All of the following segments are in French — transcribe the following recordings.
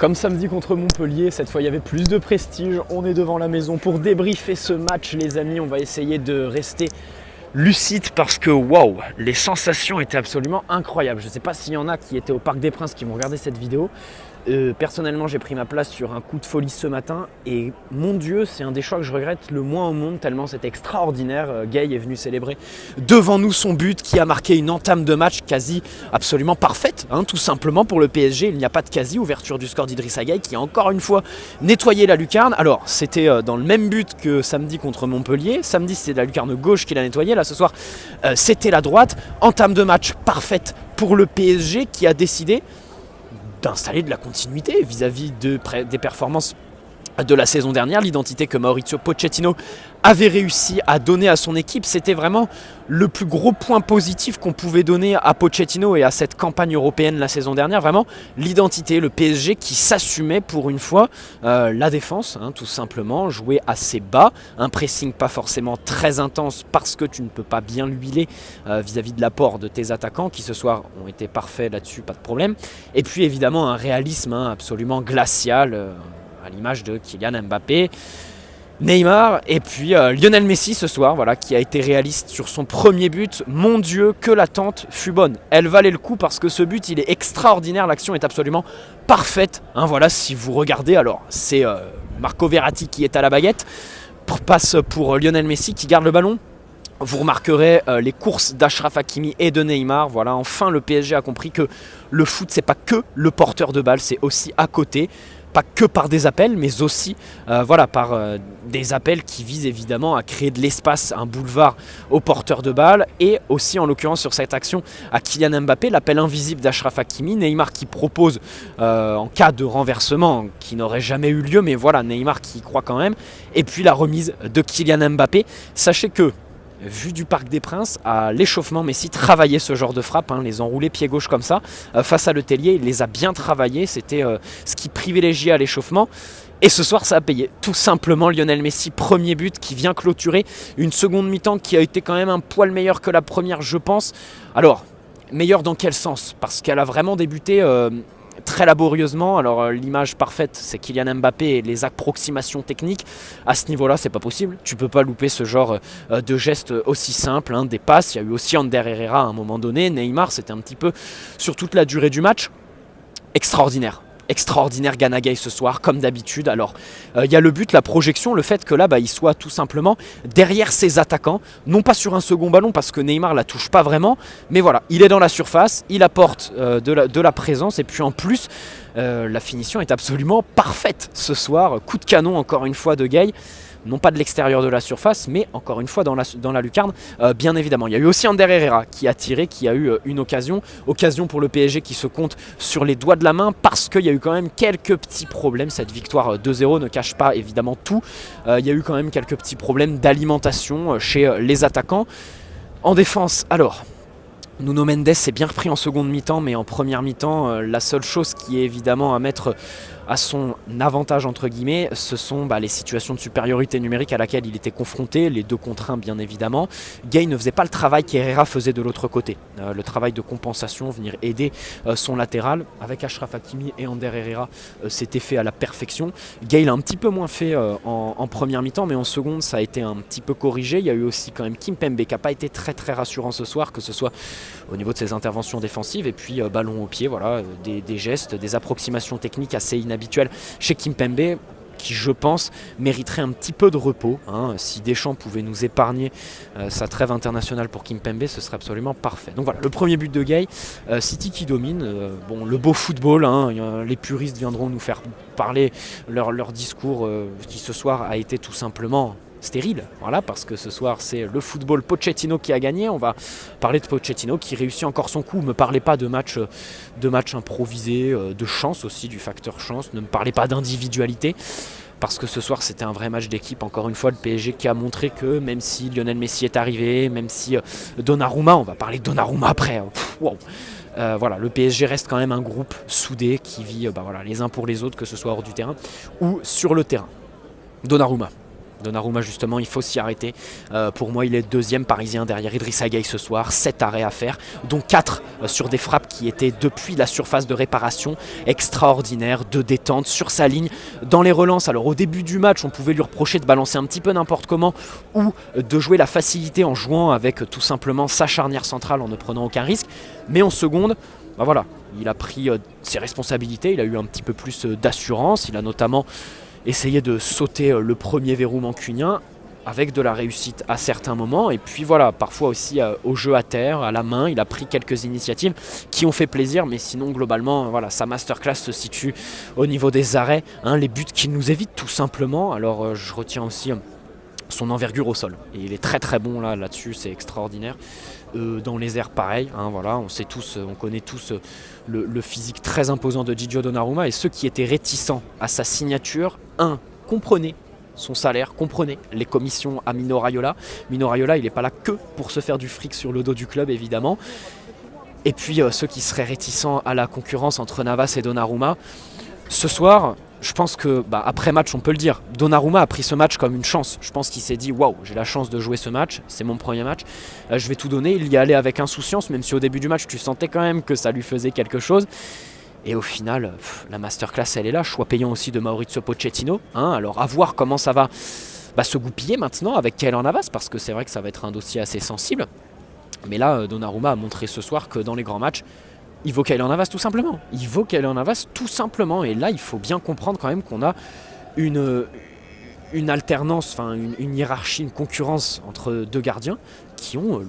Comme samedi contre Montpellier, cette fois il y avait plus de prestige. On est devant la maison pour débriefer ce match, les amis. On va essayer de rester lucide parce que waouh, les sensations étaient absolument incroyables. Je ne sais pas s'il y en a qui étaient au Parc des Princes qui vont regarder cette vidéo. Personnellement, j'ai pris ma place sur un coup de folie ce matin et mon Dieu, c'est un des choix que je regrette le moins au monde tellement c'est extraordinaire. Gay est venu célébrer devant nous son but qui a marqué une entame de match quasi absolument parfaite, tout simplement pour le PSG. Il n'y a pas de quasi ouverture du score d'Idrissa Gueye qui a encore une fois nettoyé la lucarne. Alors c'était dans le même but que samedi contre Montpellier. Samedi c'était la lucarne gauche qui l'a nettoyé. Là ce soir c'était la droite. Entame de match parfaite pour le PSG qui a décidé d'installer de la continuité vis-à-vis des performances de la saison dernière, l'identité que Mauricio Pochettino avait réussi à donner à son équipe. C'était vraiment le plus gros point positif qu'on pouvait donner à Pochettino et à cette campagne européenne la saison dernière. Vraiment l'identité, le PSG qui s'assumait pour une fois, la défense, tout simplement, jouer assez bas, un pressing pas forcément très intense parce que tu ne peux pas bien l'huiler vis-à-vis de l'apport de tes attaquants qui ce soir ont été parfaits là-dessus, pas de problème. Et puis évidemment un réalisme absolument glacial, à l'image de Kylian Mbappé, Neymar et puis Lionel Messi ce soir, voilà, qui a été réaliste sur son premier but. Mon Dieu, que l'attente fut bonne. Elle valait le coup parce que ce but, il est extraordinaire. L'action est absolument parfaite. Voilà, si vous regardez, alors c'est Marco Verratti qui est à la baguette. Passe pour Lionel Messi qui garde le ballon. Vous remarquerez les courses d'Achraf Hakimi et de Neymar. Voilà, enfin le PSG a compris que le foot, c'est pas que le porteur de balle, c'est aussi à côté. Pas que par des appels, mais aussi par des appels qui visent évidemment à créer de l'espace, un boulevard aux porteurs de balles et aussi en l'occurrence sur cette action à Kylian Mbappé, l'appel invisible d'Achraf Hakimi, Neymar qui propose en cas de renversement qui n'aurait jamais eu lieu, mais voilà, Neymar qui y croit quand même, et puis la remise de Kylian Mbappé. Sachez que vu du Parc des Princes, à l'échauffement, Messi travaillait ce genre de frappe, les enroulés pied gauche comme ça, face à Le Tellier, il les a bien travaillés, c'était ce qui privilégiait à l'échauffement. Et ce soir, ça a payé. Tout simplement, Lionel Messi, premier but qui vient clôturer une seconde mi-temps qui a été quand même un poil meilleure que la première, je pense. Alors, meilleure dans quel sens ? Parce qu'elle a vraiment débuté très laborieusement. Alors l'image parfaite, c'est Kylian Mbappé et les approximations techniques. À ce niveau-là, c'est pas possible. Tu peux pas louper ce genre de gestes aussi simples, des passes. Il y a eu aussi Ander Herrera à un moment donné. Neymar, c'était un petit peu sur toute la durée du match. Extraordinaire Gana Gueye ce soir, comme d'habitude. Alors, il y a le but, la projection, le fait que là, il soit tout simplement derrière ses attaquants, non pas sur un second ballon parce que Neymar la touche pas vraiment, mais voilà, il est dans la surface, il apporte de la présence et puis en plus, la finition est absolument parfaite ce soir. Coup de canon encore une fois de Gueye. Non pas de l'extérieur de la surface, mais encore une fois dans la lucarne, bien évidemment. Il y a eu aussi Ander Herrera qui a tiré, qui a eu une occasion pour le PSG qui se compte sur les doigts de la main parce qu'il y a eu quand même quelques petits problèmes. Cette victoire 2-0 ne cache pas évidemment tout. Il y a eu quand même quelques petits problèmes d'alimentation chez les attaquants. En défense, alors, Nuno Mendes s'est bien repris en seconde mi-temps, mais en première mi-temps, la seule chose qui est évidemment à mettre à son avantage entre guillemets, ce sont les situations de supériorité numérique à laquelle il était confronté, les 2 contre 1 bien évidemment. Gueye ne faisait pas le travail qu'Herrera faisait de l'autre côté, le travail de compensation, venir aider son latéral. Avec Achraf Hakimi et Ander Herrera, c'était fait à la perfection. Gueye l'a un petit peu moins fait en première mi-temps, mais en seconde ça a été un petit peu corrigé. Il y a eu aussi quand même Kimpembe qui n'a pas été très très rassurant ce soir, que ce soit au niveau de ses interventions défensives et puis ballon au pied, voilà, des gestes, des approximations techniques assez inhabituelles chez Kimpembe qui je pense mériterait un petit peu de repos. Si Deschamps pouvait nous épargner sa trêve internationale pour Kimpembe, ce serait absolument parfait. Donc voilà, le premier but de Gueye, City qui domine, le beau football, les puristes viendront nous faire parler leur discours qui ce soir a été tout simplement stérile, voilà, parce que ce soir c'est le football Pochettino qui a gagné. On va parler de Pochettino qui réussit encore son coup. Ne me parlez pas de match improvisé, de chance aussi, du facteur chance. Ne me parlez pas d'individualité, parce que ce soir c'était un vrai match d'équipe. Encore une fois, le PSG qui a montré que même si Lionel Messi est arrivé, même si Donnarumma, on va parler de Donnarumma après, wow. Voilà, le PSG reste quand même un groupe soudé qui vit les uns pour les autres, que ce soit hors du terrain ou sur le terrain. Donnarumma. Donnarumma justement, il faut s'y arrêter. Pour moi, il est deuxième parisien derrière Idrissa Gueye ce soir. 7 arrêts à faire, dont 4 sur des frappes qui étaient depuis la surface de réparation. Extraordinaire, de détente sur sa ligne. Dans les relances, alors au début du match, on pouvait lui reprocher de balancer un petit peu n'importe comment ou de jouer la facilité en jouant avec tout simplement sa charnière centrale en ne prenant aucun risque. Mais en seconde, bah voilà, il a pris ses responsabilités, il a eu un petit peu plus d'assurance, il a notamment essayé de sauter le premier verrou mancunien avec de la réussite à certains moments, et puis voilà, parfois aussi au jeu à terre, à la main, il a pris quelques initiatives qui ont fait plaisir, mais sinon globalement, voilà, sa masterclass se situe au niveau des arrêts, les buts qu'il nous évite tout simplement. Alors je retiens aussi son envergure au sol, et il est très très bon là-dessus, c'est extraordinaire. Dans les airs pareil, voilà, on connaît tous le physique très imposant de Gigio Donnarumma, et ceux qui étaient réticents à sa signature, comprenez son salaire, comprenez les commissions à Mino Raiola. Mino Raiola, il n'est pas là que pour se faire du fric sur le dos du club évidemment. Et puis ceux qui seraient réticents à la concurrence entre Navas et Donnarumma, ce soir, je pense que, après match, on peut le dire, Donnarumma a pris ce match comme une chance. Je pense qu'il s'est dit, waouh, j'ai la chance de jouer ce match, c'est mon premier match, je vais tout donner. Il y allait avec insouciance, même si au début du match, tu sentais quand même que ça lui faisait quelque chose. Et au final, la masterclass, elle est là. Choix payant aussi de Maurizio Pochettino. Alors à voir comment ça va se goupiller maintenant avec Keylor Navas, parce que c'est vrai que ça va être un dossier assez sensible. Mais là, Donnarumma a montré ce soir que dans les grands matchs, il vaut Keylor Navas tout simplement. Il vaut Keylor Navas tout simplement. Et là, il faut bien comprendre quand même qu'on a une alternance, une hiérarchie, une concurrence entre deux gardiens qui ont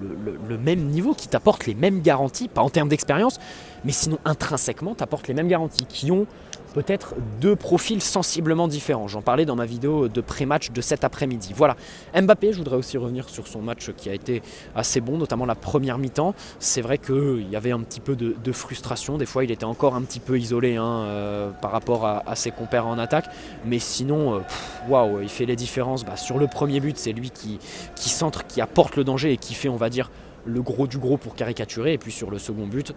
le même niveau, qui t'apportent les mêmes garanties, pas en termes d'expérience, mais sinon intrinsèquement t'apportent les mêmes garanties, qui ont peut-être deux profils sensiblement différents. J'en parlais dans ma vidéo de pré-match de cet après-midi. Voilà. Mbappé, je voudrais aussi revenir sur son match qui a été assez bon, notamment la première mi-temps. C'est vrai qu'il y avait un petit peu de frustration. Des fois, il était encore un petit peu isolé par rapport à ses compères en attaque. Mais sinon, waouh, il fait les différences. Sur le premier but, c'est lui qui centre, qui apporte le danger et qui fait, on va dire, le gros du gros pour caricaturer. Et puis sur le second but,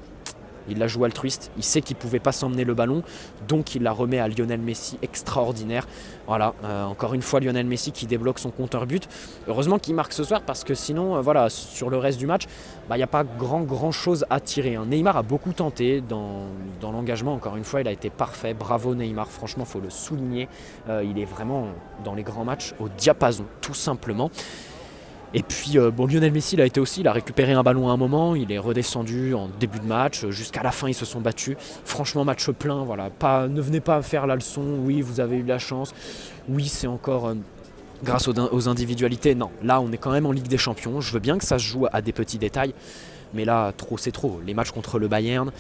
il l'a joué altruiste, il sait qu'il ne pouvait pas s'emmener le ballon, donc il la remet à Lionel Messi, extraordinaire. Voilà, encore une fois Lionel Messi qui débloque son compteur but. Heureusement qu'il marque ce soir, parce que sinon, sur le reste du match, il n'y a pas grand chose à tirer. Neymar a beaucoup tenté dans l'engagement, encore une fois il a été parfait, bravo Neymar, franchement il faut le souligner. Il est vraiment dans les grands matchs au diapason, tout simplement. Et puis Lionel Messi il a récupéré un ballon à un moment, il est redescendu en début de match, jusqu'à la fin ils se sont battus. Franchement match plein, voilà. Ne venez pas faire la leçon, oui vous avez eu de la chance, oui c'est encore grâce aux individualités. Non, là on est quand même en Ligue des Champions, je veux bien que ça se joue à des petits détails. Mais là, trop c'est trop. Les matchs contre le Bayern,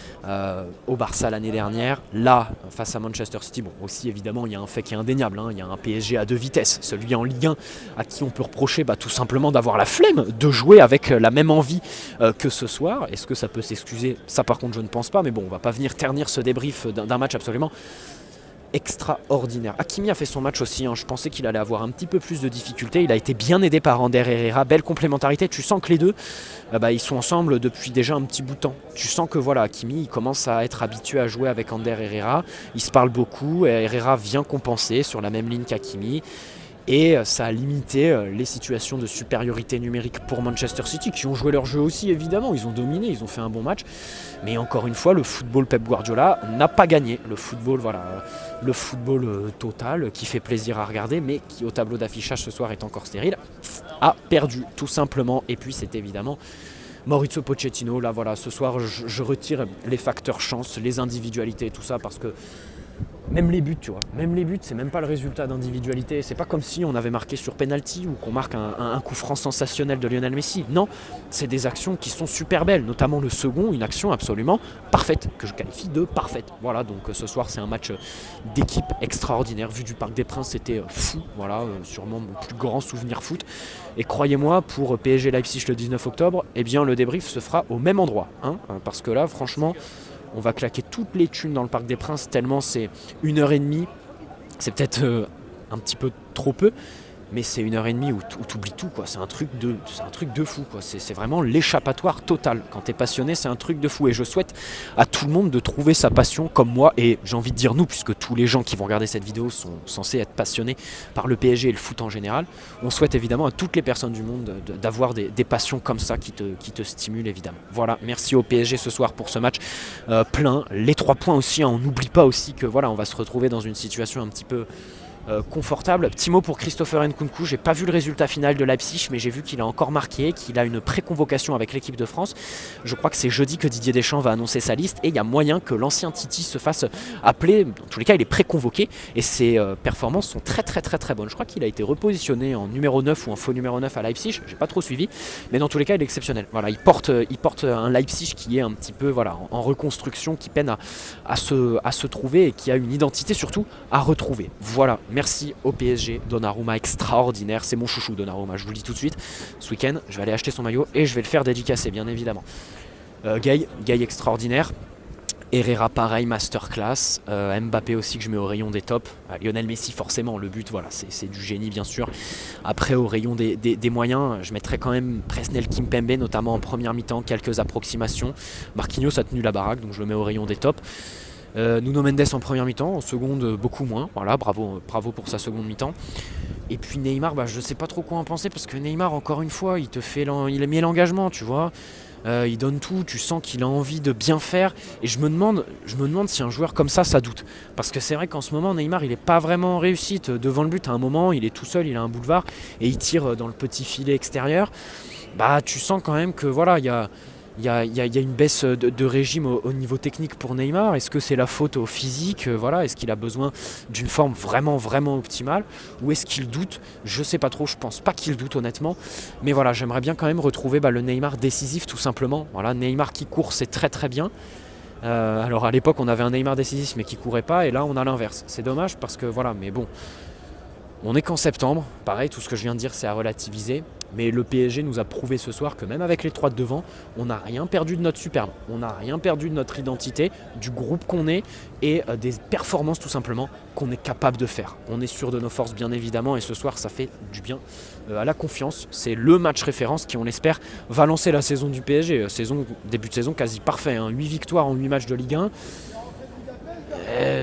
au Barça l'année dernière, là, face à Manchester City, aussi évidemment, il y a un fait qui est indéniable. Il y a un PSG à deux vitesses. Celui en Ligue 1 à qui on peut reprocher tout simplement d'avoir la flemme de jouer avec la même envie que ce soir. Est-ce que ça peut s'excuser? Ça par contre, je ne pense pas. Mais bon, on va pas venir ternir ce débrief d'un match absolument extraordinaire. Hakimi a fait son match aussi, je pensais qu'il allait avoir un petit peu plus de difficultés, il a été bien aidé par Ander Herrera, belle complémentarité, tu sens que les deux ils sont ensemble depuis déjà un petit bout de temps. Tu sens que Hakimi il commence à être habitué à jouer avec Ander Herrera, ils se parlent beaucoup, et Herrera vient compenser sur la même ligne qu'Hakimi. Et ça a limité les situations de supériorité numérique pour Manchester City, qui ont joué leur jeu aussi évidemment, ils ont dominé, ils ont fait un bon match. Mais encore une fois, le football Pep Guardiola n'a pas gagné. Le football, total, qui fait plaisir à regarder, mais qui au tableau d'affichage ce soir est encore stérile, a perdu tout simplement. Et puis c'est évidemment Maurizio Pochettino, là voilà, ce soir je retire les facteurs chance, les individualités et tout ça, parce que même les buts, c'est même pas le résultat d'individualité. C'est pas comme si on avait marqué sur penalty ou qu'on marque un coup franc sensationnel de Lionel Messi. Non, c'est des actions qui sont super belles, notamment le second, une action absolument parfaite, que je qualifie de parfaite. Voilà, donc ce soir c'est un match d'équipe extraordinaire. Vu du Parc des Princes, c'était fou. Voilà, sûrement mon plus grand souvenir foot. Et croyez-moi, pour PSG Leipzig le 19 octobre, eh bien le débrief se fera au même endroit. Parce que là, franchement, on va claquer toutes les thunes dans le Parc des Princes, tellement c'est 1h30. C'est peut-être un petit peu trop peu, mais c'est 1h30 où tu oublies tout, quoi. C'est un truc de fou, quoi. C'est vraiment l'échappatoire total. Quand tu es passionné, c'est un truc de fou. Et je souhaite à tout le monde de trouver sa passion comme moi. Et j'ai envie de dire nous, puisque tous les gens qui vont regarder cette vidéo sont censés être passionnés par le PSG et le foot en général. On souhaite évidemment à toutes les personnes du monde d'avoir des passions comme ça qui te stimulent, évidemment. Voilà, merci au PSG ce soir pour ce match plein. Les 3 points aussi, hein. On n'oublie pas aussi que voilà, on va se retrouver dans une situation un petit peu confortable. Petit mot pour Christopher Nkunku, j'ai pas vu le résultat final de Leipzig, mais j'ai vu qu'il a encore marqué, qu'il a une pré-convocation avec l'équipe de France. Je crois que c'est jeudi que Didier Deschamps va annoncer sa liste et il y a moyen que l'ancien Titi se fasse appeler. Dans tous les cas, il est pré-convoqué et ses performances sont très bonnes. Je crois qu'il a été repositionné en numéro 9 ou en faux numéro 9 à Leipzig, j'ai pas trop suivi, mais dans tous les cas, il est exceptionnel. Voilà, il porte un Leipzig qui est un petit peu voilà, en reconstruction, qui peine à se trouver et qui a une identité surtout à retrouver. Voilà. Merci au PSG, Donnarumma extraordinaire, c'est mon chouchou Donnarumma, je vous le dis tout de suite. Ce week-end, je vais aller acheter son maillot et je vais le faire dédicacer, bien évidemment. Gay extraordinaire. Herrera pareil, masterclass. Mbappé aussi que je mets au rayon des tops. Lionel Messi forcément, le but, voilà, c'est du génie bien sûr. Après au rayon des moyens, je mettrais quand même Presnel Kimpembe, notamment en première mi-temps, quelques approximations. Marquinhos a tenu la baraque, donc je le mets au rayon des tops. Nuno Mendes en première mi-temps, en seconde beaucoup moins, voilà, bravo pour sa seconde mi-temps. Et puis Neymar, je sais pas trop quoi en penser parce que Neymar, encore une fois, il a mis l'engagement, tu vois. Il donne tout, tu sens qu'il a envie de bien faire. Et je me demande si un joueur comme ça doute. Parce que c'est vrai qu'en ce moment, Neymar, il n'est pas vraiment en réussite. Devant le but, à un moment, il est tout seul, il a un boulevard et il tire dans le petit filet extérieur. Tu sens quand même que voilà, il y a une baisse de régime au niveau technique pour Neymar. Est-ce que c'est la faute au physique, voilà. Est-ce qu'il a besoin d'une forme vraiment optimale? Ou est-ce qu'il doute? Je sais pas trop, je pense pas qu'il doute honnêtement. Mais voilà, j'aimerais bien quand même retrouver le Neymar décisif tout simplement. Voilà, Neymar qui court, c'est très bien. Alors à l'époque, on avait un Neymar décisif mais qui courait pas. Et là, on a l'inverse. C'est dommage parce que voilà, mais bon. On est qu'en septembre, pareil, tout ce que je viens de dire c'est à relativiser, mais le PSG nous a prouvé ce soir que même avec les 3 de devant, on n'a rien perdu de notre superbe, on n'a rien perdu de notre identité, du groupe qu'on est et des performances tout simplement qu'on est capable de faire. On est sûr de nos forces bien évidemment et ce soir ça fait du bien à la confiance. C'est le match référence qui on l'espère va lancer la saison du PSG, début de saison quasi parfait, 8 victoires en 8 matchs de Ligue 1.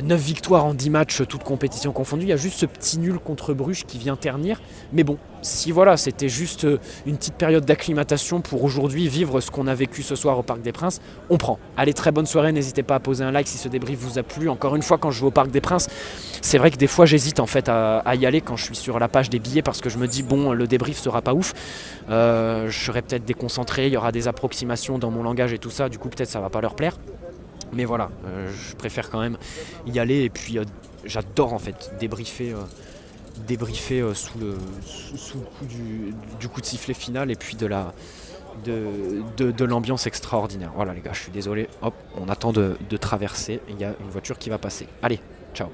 9 victoires en 10 matchs, toutes compétitions confondues. Il y a juste ce petit nul contre Bruges qui vient ternir. Mais bon, si voilà, c'était juste une petite période d'acclimatation pour aujourd'hui vivre ce qu'on a vécu ce soir au Parc des Princes, on prend. Allez, très bonne soirée, n'hésitez pas à poser un like si ce débrief vous a plu. Encore une fois, quand je vais au Parc des Princes, c'est vrai que des fois j'hésite en fait à y aller quand je suis sur la page des billets parce que je me dis bon, le débrief sera pas ouf. Je serai peut-être déconcentré, il y aura des approximations dans mon langage et tout ça, du coup peut-être ça va pas leur plaire. Mais voilà, je préfère quand même y aller et puis j'adore en fait débriefer sous le coup du coup de sifflet final et puis de l'ambiance extraordinaire. Voilà les gars, je suis désolé, hop, on attend de traverser, il y a une voiture qui va passer. Allez, ciao.